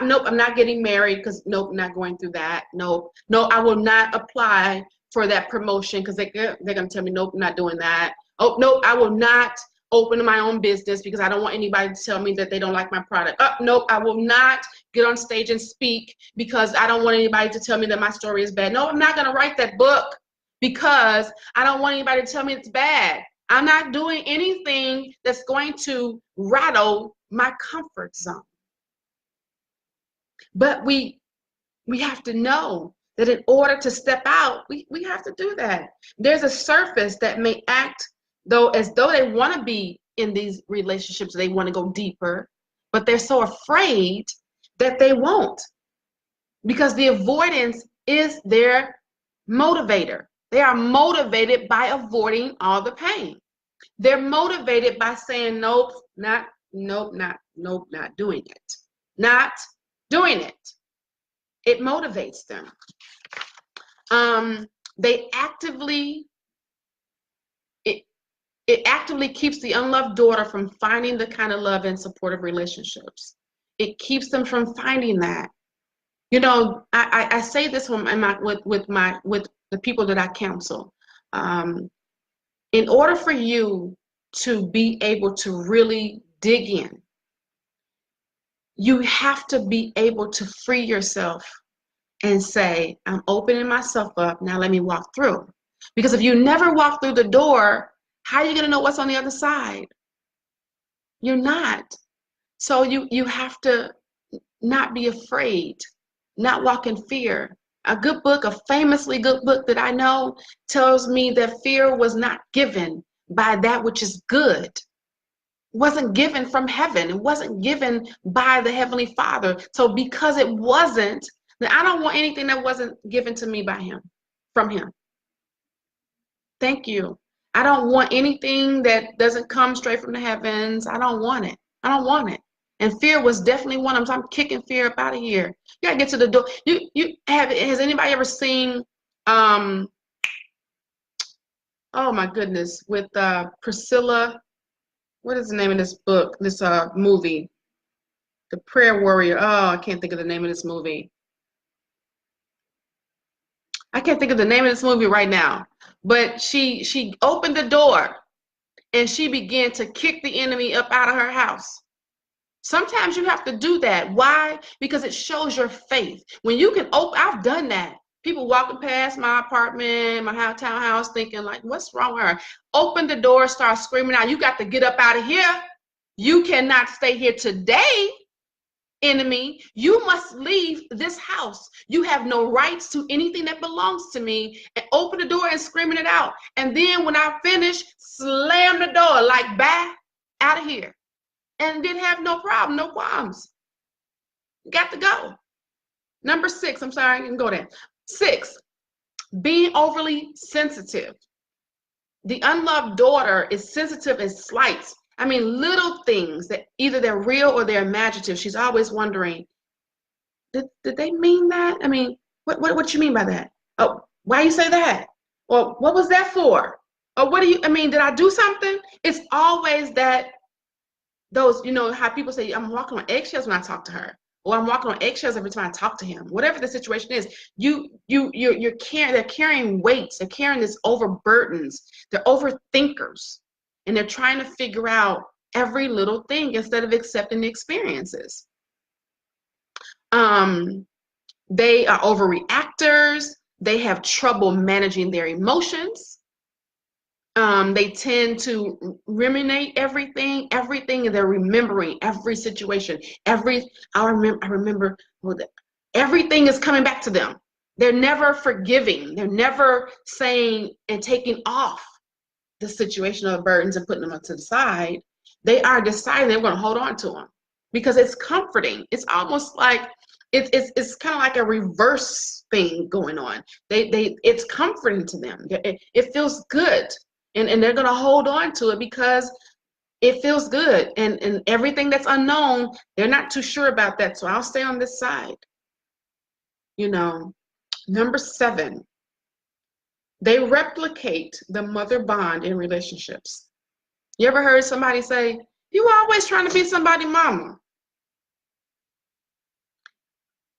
Nope, I'm not getting married because nope, not going through that. Nope. No, I will not apply for that promotion because they're going to tell me, nope, I'm not doing that. Oh, nope, I will not open my own business because I don't want anybody to tell me that they don't like my product. Nope, I will not get on stage and speak because I don't want anybody to tell me that my story is bad. No, I'm not going to write that book because I don't want anybody to tell me it's bad. I'm not doing anything that's going to rattle my comfort zone. But we have to know that in order to step out, we have to do that. There's a surface that may act as though they want to be in these relationships, they want to go deeper, but they're so afraid that they won't, because the avoidance is their motivator. They are motivated by avoiding all the pain. They're motivated by saying, nope, not doing it. Not doing it. It motivates them. It actively keeps the unloved daughter from finding the kind of love and supportive relationships. It keeps them from finding that. You know, I say this with the people that I counsel. In order for you to be able to really dig in, you have to be able to free yourself and say, I'm opening myself up, now let me walk through. Because if you never walk through the door, how are you going to know what's on the other side? You're not. So you have to not be afraid, not walk in fear. A famously good book that I know tells me that fear was not given by that which is good. It wasn't given from heaven. It wasn't given by the Heavenly Father. So because it wasn't, then I don't want anything that wasn't given to me by Him, from Him. Thank you. I don't want anything that doesn't come straight from the heavens. I don't want it. I don't want it. And fear was definitely one of them. So I'm kicking fear up out of here. You gotta get to the door. Has anybody ever seen oh my goodness, with Priscilla, what is the name of this book, this movie? The Prayer Warrior. Oh, I can't think of the name of this movie. I can't think of the name of this movie right now. But she opened the door and she began to kick the enemy up out of her house. Sometimes you have to do that. Why? Because it shows your faith. When you can open, I've done that. People walking past my apartment, my townhouse, thinking like, what's wrong with her? Open the door, start screaming out, you got to get up out of here. You cannot stay here today, enemy. You must leave this house. You have no rights to anything that belongs to me. And open the door and screaming it out. And then when I finish, slam the door like, bye, out of here. And didn't have no problem, no qualms. Got to go. Number 6, I'm sorry, I can go there. 6, being overly sensitive. The unloved daughter is sensitive in slights, I mean, little things that either they're real or they're imaginative. She's always wondering, did they mean that? I mean, what you mean by that? Oh, why you say that? Or what was that for? Or what do you, I mean, did I do something? It's always that, those, you know, how people say, I'm walking on eggshells when I talk to her, or I'm walking on eggshells every time I talk to him. Whatever the situation is, you're carrying, they're carrying weights, they're carrying this overburdens, they're overthinkers, and they're trying to figure out every little thing instead of accepting the experiences. They are overreactors. They have trouble managing their emotions. They tend to ruminate everything, and they're remembering every situation. I remember, everything is coming back to them. They're never forgiving. They're never saying and taking off the situational burdens and putting them up to the side. They are deciding they're going to hold on to them because it's comforting. It's almost like it's kind of like a reverse thing going on. It's comforting to them. It feels good. And they're going to hold on to it because it feels good. And everything that's unknown, they're not too sure about that. So I'll stay on this side. You know, number 7, they replicate the mother bond in relationships. You ever heard somebody say, you always trying to be somebody's mama?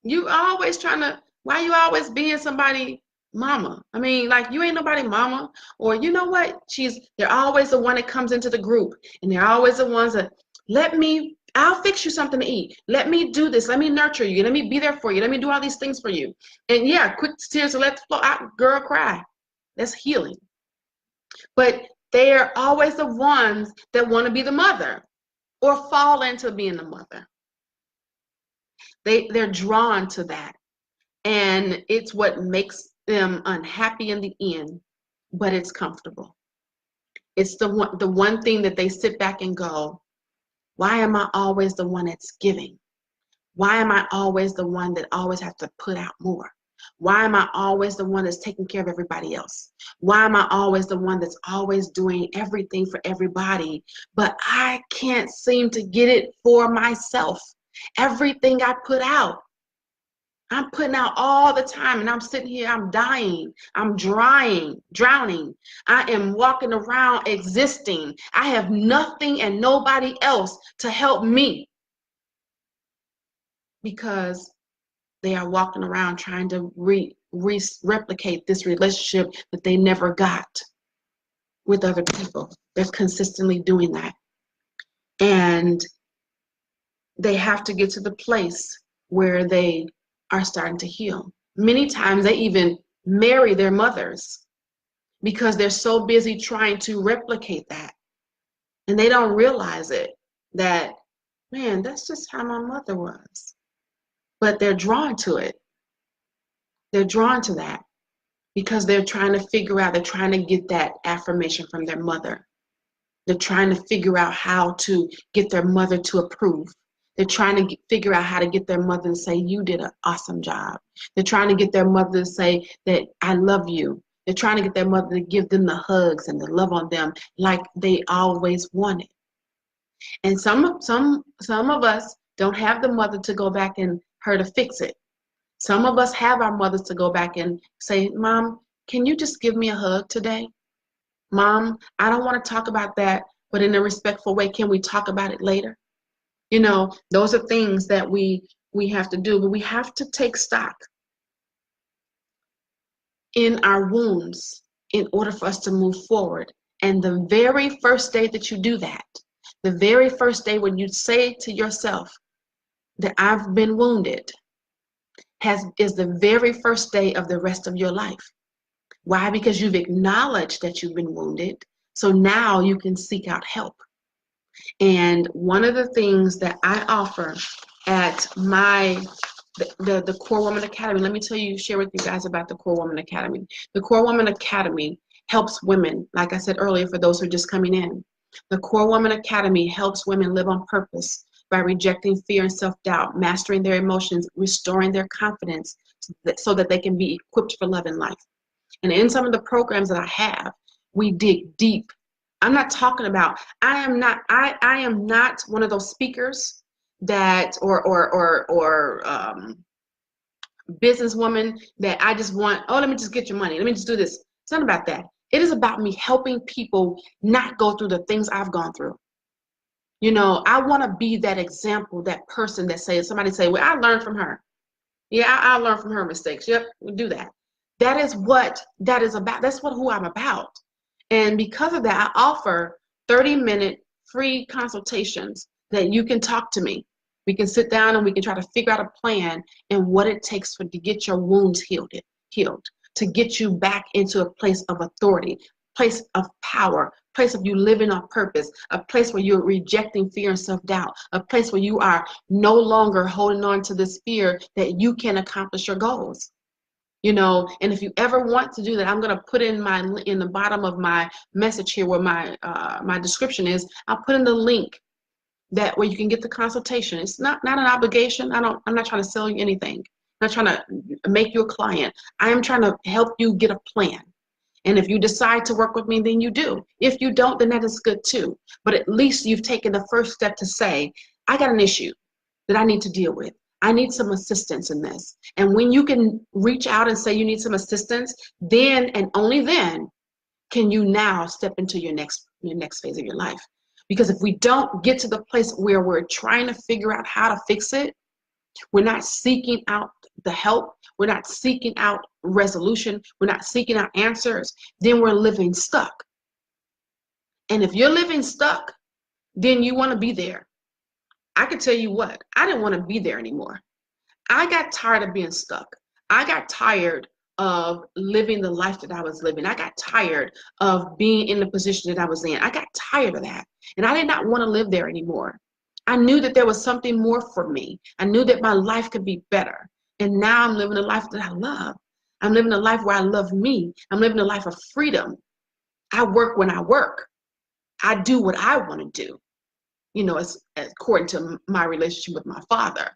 You always trying to, why you always being somebody mama? I mean, like, you ain't nobody mama. Or, you know what, they're always the one that comes into the group, and they're always the ones that, I'll fix you something to eat, let me do this, let me nurture you, let me be there for you, let me do all these things for you. And yeah, quick tears to let the flow out, girl, cry. That's healing. But they are always the ones that want to be the mother or fall into being the mother. They're drawn to that. And it's what makes them unhappy in the end, but it's comfortable. It's the one thing that they sit back and go, why am I always the one that's giving? Why am I always the one that always have to put out more? Why am I always the one that's taking care of everybody else? Why am I always the one that's always doing everything for everybody, but I can't seem to get it for myself? Everything I put out, I'm putting out all the time, and I'm sitting here, I'm dying, I'm drowning. I am walking around existing. I have nothing and nobody else to help me because they are walking around trying to replicate this relationship that they never got with other people. They're consistently doing that. And they have to get to the place where they are starting to heal. Many times they even marry their mothers because they're so busy trying to replicate that. And they don't realize it, that, man, that's just how my mother was. But they're drawn to it. They're drawn to that because they're trying to figure out, they're trying to get that affirmation from their mother. They're trying to figure out how to get their mother to approve. They're trying to figure out how to get their mother to say, you did an awesome job. They're trying to get their mother to say that I love you. They're trying to get their mother to give them the hugs and the love on them like they always wanted. And some of us don't have the mother to go back and her to fix it. Some of us have our mothers to go back and say, Mom, can you just give me a hug today? Mom, I don't want to talk about that, but in a respectful way, can we talk about it later? You know, those are things that we have to do, but we have to take stock in our wounds in order for us to move forward. And the very first day that you do that, the very first day when you say to yourself that I've been wounded, is the very first day of the rest of your life. Why? Because you've acknowledged that you've been wounded. So now you can seek out help. And one of the things that I offer at the Core Woman Academy, let me share with you guys about the Core Woman Academy. The Core Woman Academy helps women, like I said earlier, for those who are just coming in. The Core Woman Academy helps women live on purpose by rejecting fear and self-doubt, mastering their emotions, restoring their confidence so that they can be equipped for love and life. And in some of the programs that I have, we dig deep I'm not talking about, I am not one of those speakers that, or businesswoman that I just want, oh, let me just get your money. Let me just do this. It's not about that. It is about me helping people not go through the things I've gone through. You know, I want to be that example, that person that says, somebody say, well, I learned from her. Yeah, I learned from her mistakes. Yep, we do that. That is what that is about. That's who I'm about. And because of that, I offer 30-minute free consultations that you can talk to me. We can sit down and we can try to figure out a plan and what it takes to get your wounds healed, to get you back into a place of authority, place of power, place of you living on purpose, a place where you're rejecting fear and self-doubt, a place where you are no longer holding on to this fear that you can accomplish your goals. You know, and if you ever want to do that, I'm going to put in the bottom of my message here where my description is. I'll put in the link that where you can get the consultation. It's not an obligation. I'm not trying to sell you anything. I'm not trying to make you a client. I am trying to help you get a plan. And if you decide to work with me, then you do. If you don't, then that is good too. But at least you've taken the first step to say, I got an issue that I need to deal with. I need some assistance in this. And when you can reach out and say you need some assistance, then and only then can you now step into your next phase of your life. Because if we don't get to the place where we're trying to figure out how to fix it, we're not seeking out the help, we're not seeking out resolution, we're not seeking out answers, then we're living stuck. And if you're living stuck, then you want to be there. I can tell you what, I didn't want to be there anymore. I got tired of being stuck. I got tired of living the life that I was living. I got tired of being in the position that I was in. I got tired of that. And I did not want to live there anymore. I knew that there was something more for me. I knew that my life could be better. And now I'm living a life that I love. I'm living a life where I love me. I'm living a life of freedom. I work when I work. I do what I want to do. You know, as according to my relationship with my father.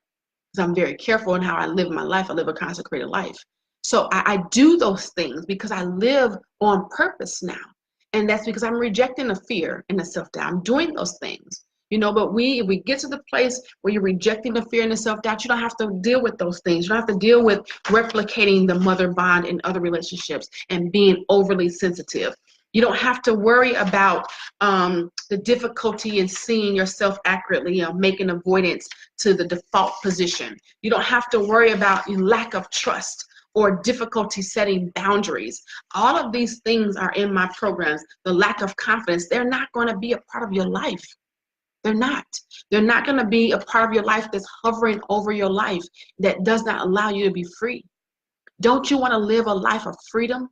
Because I'm very careful in how I live my life. I live a consecrated life. So I do those things because I live on purpose now. And that's because I'm rejecting the fear and the self-doubt. I'm doing those things. You know, but if we get to the place where you're rejecting the fear and the self-doubt, you don't have to deal with those things. You don't have to deal with replicating the mother bond in other relationships and being overly sensitive. You don't have to worry about the difficulty in seeing yourself accurately or making avoidance to the default position. You don't have to worry about lack of trust or difficulty setting boundaries. All of these things are in my programs. The lack of confidence, they're not going to be a part of your life. They're not. They're not going to be a part of your life that's hovering over your life that does not allow you to be free. Don't you want to live a life of freedom?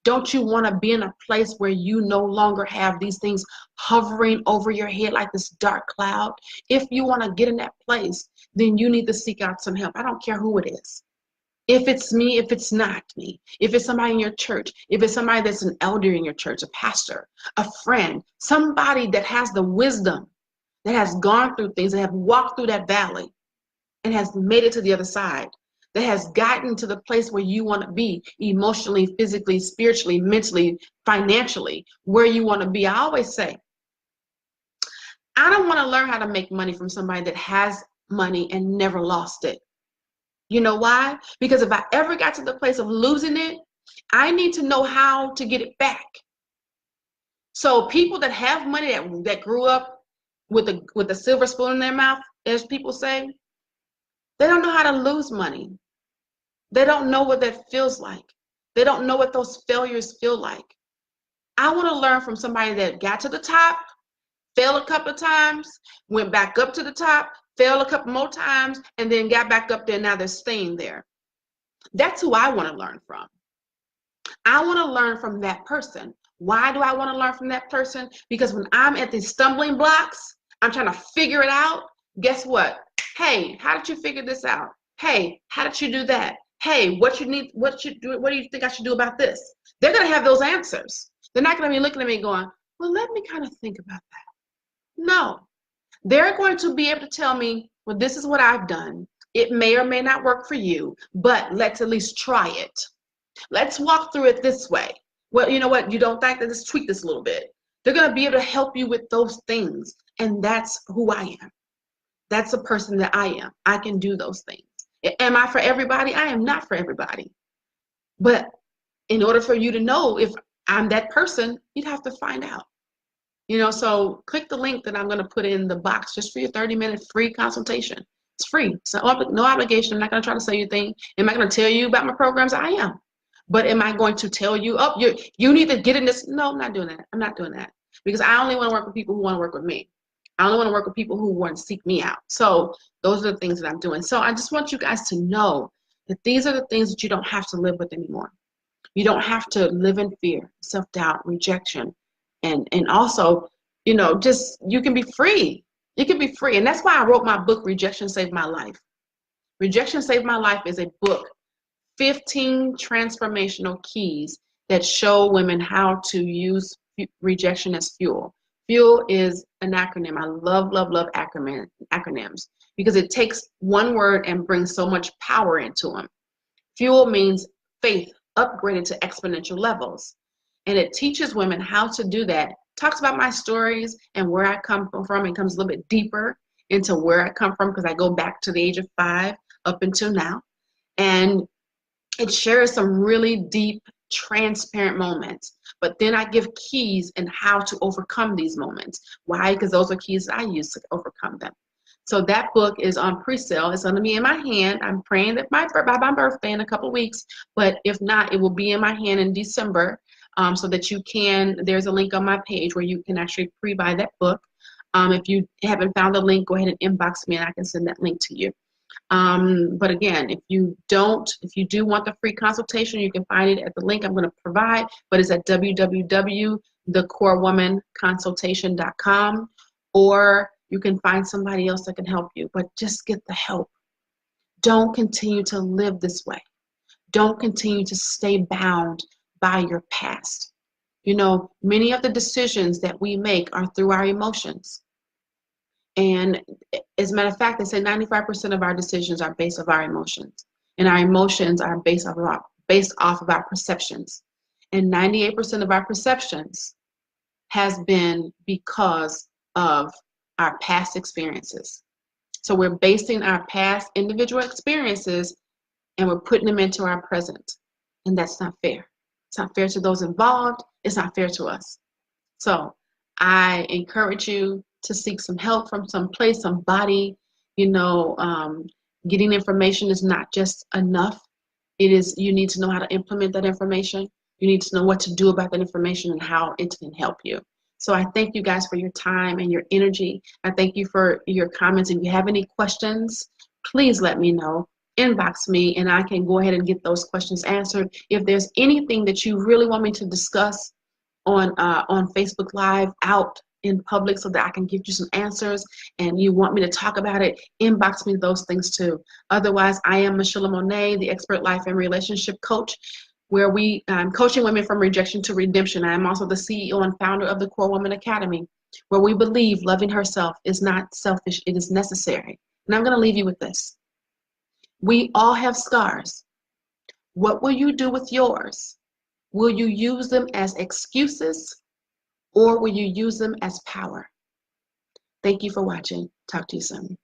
Don't you want to be in a place where you no longer have these things hovering over your head like this dark cloud? If you want to get in that place, then you need to seek out some help. I don't care who it is. If it's me, if it's not me, if it's somebody in your church, if it's somebody that's an elder in your church, a pastor, a friend, somebody that has the wisdom, that has gone through things, that have walked through that valley and has made it to the other side, that has gotten to the place where you want to be emotionally, physically, spiritually, mentally, financially, where you want to be. I always say, I don't want to learn how to make money from somebody that has money and never lost it. You know why? Because if I ever got to the place of losing it, I need to know how to get it back. So people that have money that grew up with a silver spoon in their mouth, as people say, they don't know how to lose money. They don't know what that feels like. They don't know what those failures feel like. I want to learn from somebody that got to the top, failed a couple of times, went back up to the top, failed a couple more times, and then got back up there. Now they're staying there. That's who I want to learn from. I want to learn from that person. Why do I want to learn from that person? Because when I'm at these stumbling blocks, I'm trying to figure it out. Guess what? Hey, how did you figure this out? Hey, how did you do that? Hey, what do you think I should do about this? They're going to have those answers. They're not going to be looking at me going, well, let me kind of think about that. No, they're going to be able to tell me, well, this is what I've done. It may or may not work for you, but let's at least try it. Let's walk through it this way. Well, you know what? You don't think that, let's tweak this a little bit. They're going to be able to help you with those things. And that's who I am. That's the person that I am. I can do those things. Am I for everybody? I am not for everybody. But in order for you to know if I'm that person, you'd have to find out. You know, so click the link that I'm going to put in the box just for your 30-minute free consultation. It's free. So no obligation. I'm not going to try to sell you anything. Am I going to tell you about my programs? I am. But am I going to tell you, oh, you need to get in this? No, I'm not doing that. I'm not doing that. Because I only want to work with people who want to work with me. I only want to work with people who want to seek me out. So those are the things that I'm doing. So I just want you guys to know that these are the things that you don't have to live with anymore. You don't have to live in fear, self-doubt, rejection, and also, you know, just you can be free. You can be free. And that's why I wrote my book, Rejection Saved My Life. Rejection Saved My Life is a book, 15 transformational keys that show women how to use rejection as fuel. Fuel is an acronym. I love, love, love acronyms because it takes one word and brings so much power into them. Fuel means faith upgraded to exponential levels. And it teaches women how to do that. Talks about my stories and where I come from, and comes a little bit deeper into where I come from because I go back to the age of 5 up until now. And it shares some really deep, transparent moments. But then I give keys and how to overcome these moments. Why? Because those are keys that I use to overcome them. So that book is on pre-sale. It's going to be in my hand. I'm praying that by my birthday in a couple of weeks, but if not, it will be in my hand in December, so that you can, there's a link on my page where you can actually pre-buy that book. If you haven't found the link, go ahead and inbox me and I can send that link to you. But again, if you do want the free consultation, you can find it at the link I'm going to provide, but it's at www.thecorewomanconsultation.com, or you can find somebody else that can help you, but just get the help. Don't continue to live this way. Don't continue to stay bound by your past. You know, many of the decisions that we make are through our emotions. And as a matter of fact, they say 95% of our decisions are based off our emotions. And our emotions are based off of our perceptions. And 98% of our perceptions has been because of our past experiences. So we're basing our past individual experiences and we're putting them into our present. And that's not fair. It's not fair to those involved. It's not fair to us. So I encourage you to seek some help from some place, somebody. You know, getting information is not just enough. It is, you need to know how to implement that information. You need to know what to do about that information and how it can help you. So I thank you guys for your time and your energy. I thank you for your comments. If you have any questions, please let me know. Inbox me and I can go ahead and get those questions answered. If there's anything that you really want me to discuss on Facebook Live out in public so that I can give you some answers and you want me to talk about it, inbox me those things too. Otherwise, I am Michelle Monet, the expert life and relationship coach, where I'm coaching women from rejection to redemption. I am also the CEO and founder of the Core Woman Academy, where we believe loving herself is not selfish, it is necessary. And I'm going to leave you with this. We all have scars. What will you do with yours? Will you use them as excuses or will you use them as power? Thank you for watching. Talk to you soon.